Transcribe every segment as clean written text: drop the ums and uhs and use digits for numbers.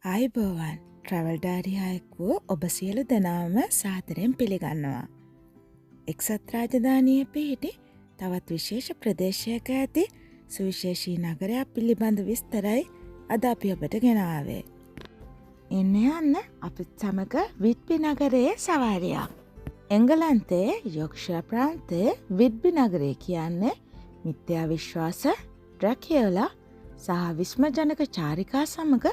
ආයුබෝවන් ට්‍රැවල් ඩාරියායෙක් වූ ඔබ සියලු දෙනාම සාදරයෙන් පිළිගන්නවා. එක්සත් රාජධානියේ පිහිටි තවත් විශේෂ ප්‍රදේශයක ඇති සුවිශේෂී නගරයක් පිළිබඳ විස්තරයි අද අපි ඔබට ගෙනාවේ. එන්න යන්න අපිත් සමග විට්බි නගරයේ සවාරියක්. එංගලන්තයේ යොක්ෂර් ප්‍රාන්තයේ විට්බි නගරය කියන්නේ මිත්‍යා විශ්වාස, ඩ්‍රැකියුලා සහ විස්මජනක චාරිකා සමග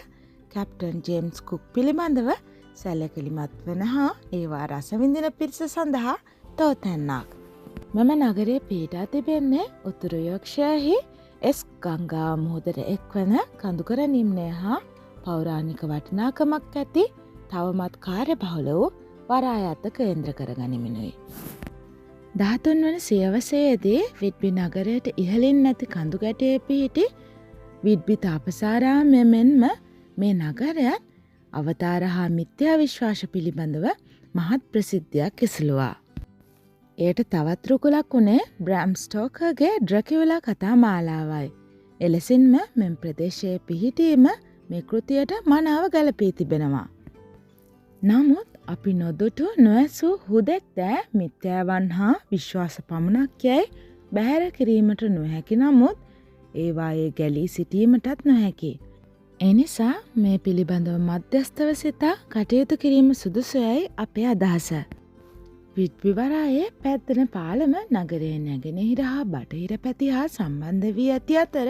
කැප්ටන් ජේම්ස් කුක් පිළිබඳව සැලකිලිමත් වන හා ඒවා රසවිඳින පිරිස සඳහා තෝතැන්නක්. මෙම නගරයේ පිහිටා තිබෙන්නේ උතුරු යොක්ෂයර්හි එස් ගංගා මුහුදට එක්වන කඳුකර නිම්නය හා පෞරාණික වටිනාකමක් ඇති තවමත් කාර්යබහුල වූ වරායත්ත කේන්ද්‍ර කර ගනිමිනුයි. 13 වන සියවසේදී විට්බි නගරයට ඉහළින් නැති කඳුගැටයේ පිහිටි විට්බි තාපසාරාමය මෙන්ම මේ නගරයත් අවතාර හා මිත්‍යා විශ්වාස පිළිබඳව මහත් ප්‍රසිද්ධියක් ඉසළුවා. එයට තවත් රුකුලක් වුණේ බ්‍රෑම් ස්ටෝකර්ගේ ඩ්‍රැකියුලා කතා මාලාවයි. එලෙසින්ම මෙම ප්‍රදේශයේ පිහිටීම මේ කෘතියට මනාව ගැලපී තිබෙනවා. නමුත් අපි නොදුටු නොඇසූ හුදෙක් දෑ මිත්‍යාවන් හා විශ්වාස පමණක් යැයි බැහැර කිරීමට නොහැකි නමුත් ඒවායේ ගැලී සිටීමටත් නොහැකි. එනිසා මේ පිළිබඳව මධ්‍යස්ථව සිතා කටයුතු කිරීම සුදුසුයයි අපේ අදහස. විට්බි වරායේ පැත්තන පාලම නගරයේ නැගෙනහිර හා බටහිර පැති හා සම්බන්ධ වී ඇති අතර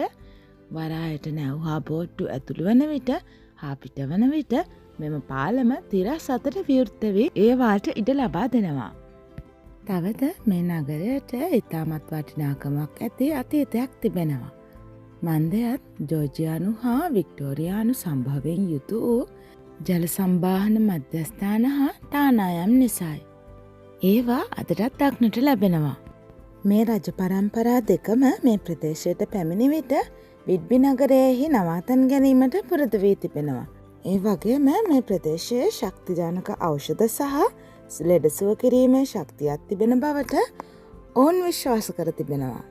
වරායට නැව් හා බෝට්ටු ඇතුළු වන විට හා පිටවන විට මෙම පාලම තිරස් අතට විවෘත වී ඒවාට ඉඩ ලබා දෙනවා. තවද මේ නගරයට ඉතාමත් වටිනාකමක් ඇති අතීතයක් තිබෙනවා. මන්දයත් ජෝජියානු හා වික්ටෝරියානු සම්භවයෙන් යුතු වූ ජල සම්බාහන මධ්‍යස්ථාන හා තානායම් නිසායි. ඒවා අදටත් දක්නට ලැබෙනවා. මේ රජ පරම්පරා දෙකම මේ ප්‍රදේශයට පැමිණි විට විට්බි නගරයෙහි නවාතන් ගැනීමට පුරුදු වී තිබෙනවා. ඒ වගේම මේ ප්‍රදේශයේ ශක්තිජනක ඖෂධ සහ ලෙඩසුව කිරීමේ ශක්තියක් තිබෙන බවට ඔවුන් විශ්වාස කර තිබෙනවා.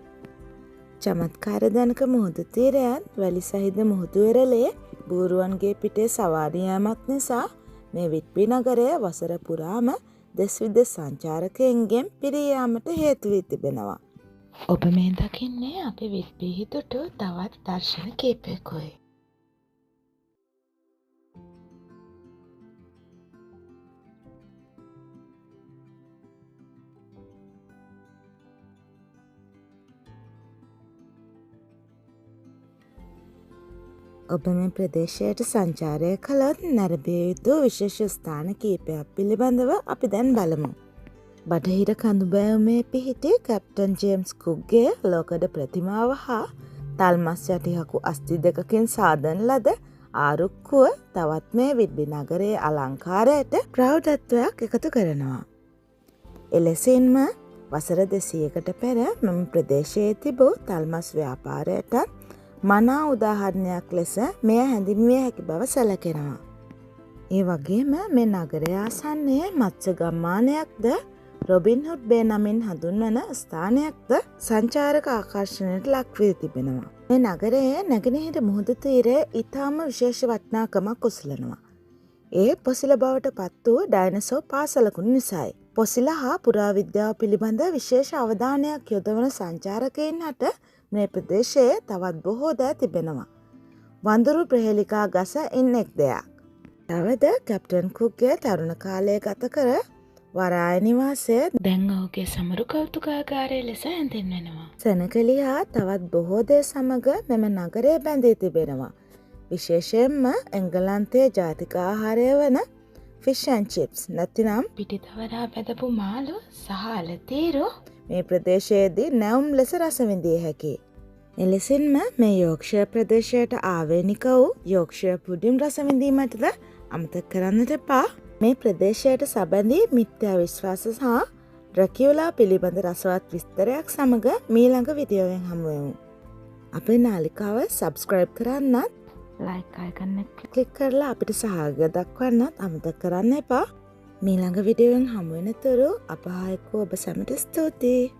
චමත්කාරජනක මුහුදු තීරයත් වැලි සහිත මුහුදු වෙරළේ බූරුවන්ගේ පිටේ සවාරි යාමක් නිසා මේ විට්බි නගරය වසර පුරාම දෙස් විදෙස් සංචාරකයන්ගෙන් පිරී යාමට හේතු වී තිබෙනවා. ඔබ මේ දකින්නේ අපේ විට්බිහි දුටු තවත් දර්ශන කීපයකුයි. ඔබ මේ ප්‍රදේශයට සංචාරය කළොත් නැරඹිය යුතු විශේෂ ස්ථාන කීපයක් පිළිබඳව අපි දැන් බලමු. බටහිර කඳුබෑවුමේ පිහිටි කැප්ටන් ජේම්ස් කුක්ගේ ලෝකඩ ප්‍රතිමාව හා තල්මස් යටිහකු අස්ථි දෙකකින් සාදන ලද ආරුක්කුව තවත් මේ විට්බි නගරයේ අලංකාරයට ප්‍රෞಢත්වයක් එකතු කරනවා. එලෙසින්ම වසර 200කට පෙර මෙම ප්‍රදේශයේ තිබූ තල්මස් ව්‍යාපාරයටත් මනා උදාහරණයක් ලෙස මෙය හැඳින්විය හැකි බව සැලකෙනවා. ඒ වගේම මේ නගරය ආසන්නයේ මත්ස්‍ය ගම්මානයක්ද රොබින්හුඩ් බේ නමින් හඳුන්වන ස්ථානයක්ද සංචාරක ආකර්ෂණයට ලක් වී තිබෙනවා. මේ නගරයේ නැගෙනහිර මුහුදු තීරයේ ඉතාම විශේෂ වටිනාකමක් උසලනවා. ඒ පොසිල බවට පත් වූ ඩයිනසෝ පාසලකුණු නිසායි. පොසිල හා පුරාවිද්‍යාව පිළිබඳ විශේෂ අවධානයක් යොදවන සංචාරකයින් හට මේ ප්‍රදේශයේ තවත් බොහෝ දෑ තිබෙනවා. වඳුරු ප්‍රහේලිකා ගස ඉන් එක් දෙයක්. තවද කැප්ටන් කුක්ගේ තරුණ කාලය ගත කර වරාය නිවාසය දැන් ඔහුගේ සමරු කෞතුකාගාරය ලෙස හැඳින්වෙනවා. සැනකෙළි හා තවත් බොහෝ දේ සමග මෙම නගරය බැඳී තිබෙනවා. විශේෂයෙන්ම එංගලන්තයේ ජාතික ආහාරය වන ෆිෂ් ඇන්ඩ් චිප්ස් නැතිනම් පිටිතවරා බැදපු මාළු සහ අලතීරු මේ ප්‍රදේශයේදී නැවුම් ලෙස රස විඳිය හැකියි. එලෙසින්ම මේ යෝක්ෂයර් ප්‍රදේශයට ආවේනික වූ යෝක්ෂයර් පුඩින් රස විඳීමටද අමතක කරන්නට එපා. මේ ප්‍රදේශයට සැබඳී මිත්‍යා විශ්වාස සහ ඩ්‍රැකියුලා පිළිබඳ රසවත් විස්තරයක් සමග මීළඟ වීඩියෝවෙන් හමු වෙමු. අපේ නාලිකාව සබ්ස්ක්‍රයිබ් කරන්නත් ලයික් අයිකන් එක ක්ලික් කරලා අපිට සහායය දක්වන්නත් අමතක කරන්න එපා. මීළඟ වීඩියෝවෙන් හමු වෙනතුරු අප හා එක්ව ඔබ සැමට ස්තුතියි.